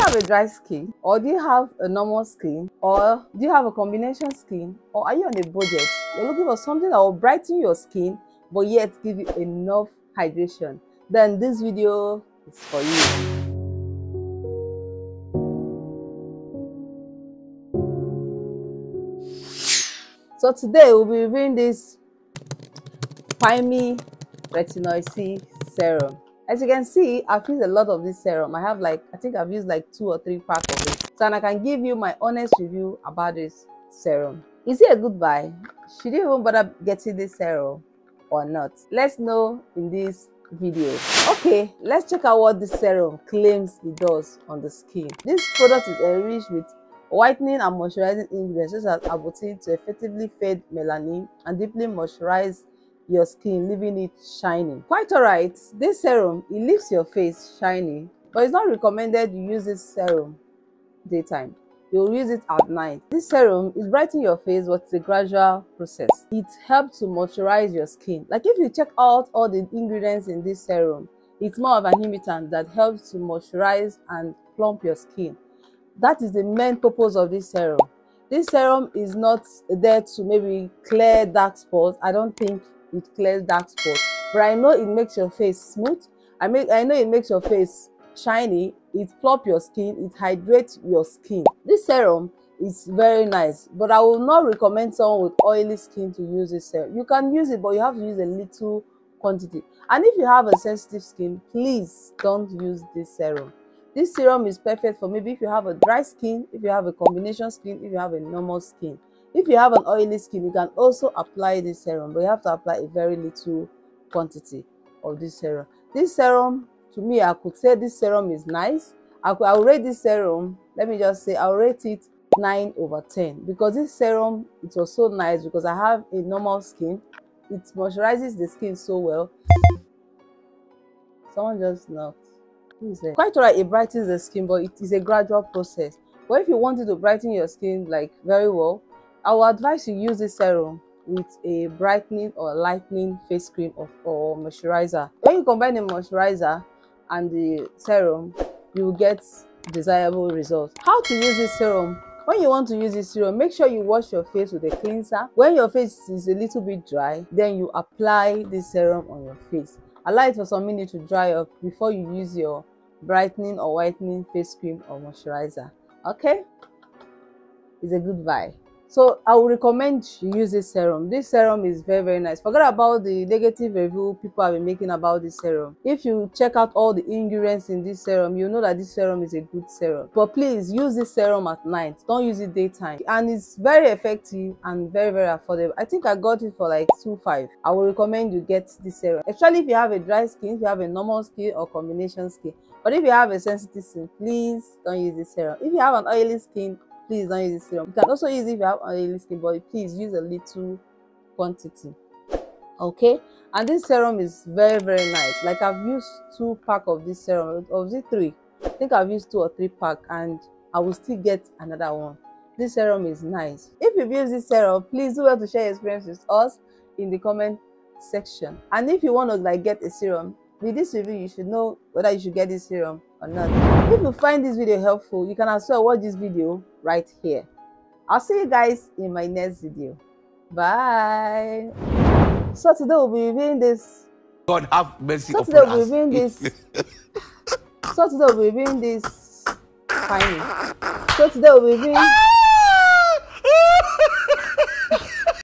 have a dry skin, or do you have a normal skin, or do you have a combination skin, or are you on a budget? You're looking for something that will brighten your skin but yet give you enough hydration, then this video is for you. So today we'll be reviewing this Pei Mei Retinol C serum. As you can see, I've used a lot of this serum. I think I've used like 2 or 3 packs of it. So I can give you my honest review about this serum. Is it a good buy? Should you even bother getting this serum or not? Let's know in this video. Okay, let's check out what this serum claims it does on the skin. This product is enriched with whitening and moisturizing ingredients such as arbuthnol to effectively fade melanin and deeply moisturize your skin, leaving it shiny. Quite alright, this serum, it leaves your face shiny, but it's not recommended you use this serum daytime. You'll use it at night. This serum is brightening your face, but it's a gradual process. It helps to moisturize your skin. Like if you check out all the ingredients in this serum, it's more of an inhibitant that helps to moisturize and plump your skin. That is the main purpose of this serum. This serum is not there to maybe clear dark spots. I don't think it clears dark spots, but I know it makes your face smooth. I know it makes your face shiny. It plump your skin. It hydrates your skin. This serum is very nice, but I will not recommend someone with oily skin to use this serum. You can use it, but you have to use a little quantity. And if you have a sensitive skin, please don't use this serum. This serum is perfect for maybe if you have a dry skin, if you have a combination skin, if you have a normal skin. If you have an oily skin, you can also apply this serum, but you have to apply a very little quantity of this serum. This serum, to me, I could say this serum is nice. I'll rate this serum, let me just say, I'll rate it 9 over 10 because this serum, it was so nice because I have a normal skin. It moisturizes the skin so well. Someone just knocked. Quite alright, it brightens the skin, but it is a gradual process. But if you wanted to brighten your skin like very well, I will advise you use this serum with a brightening or lightening face cream or moisturizer. When you combine the moisturizer and the serum, you will get desirable results. How to use this serum? When you want to use this serum, make sure you wash your face with a cleanser. When your face is a little bit dry, then you apply this serum on your face. Allow it for some minutes to dry up before you use your brightening or whitening face cream or moisturizer. Okay, it's a good buy. So I would recommend you use this serum. This serum is very nice. Forget about the negative review people have been making about this serum. If you check out all the ingredients in this serum, you know that this serum is a good serum. But please use this serum at night. Don't use it daytime. And it's very effective and very affordable. I think I got it for like $2.5. I would recommend you get this serum, especially if you have a dry skin, if you have a normal skin or combination skin. But if you have a sensitive skin, please don't use this serum. If you have an oily skin, please don't use this serum. You can also use it if you have oily skin, but please use a little quantity. Okay, and this serum is very nice. Like I've used 2 packs of this serum, or was it 3? I think I've used 2 or 3 packs, and I will still get another one. This serum is nice. If you've used this serum, please do well to share your experience with us in the comment section. And if you want to like get a serum, with this review, you should know whether you should get this serum or not. If you find this video helpful, you can as well watch this video right here. I'll see you guys in my next video. Bye. So today we'll be reviewing this. God have mercy upon us. So today we'll be reviewing this. Pei Mei. So today we'll be reviewing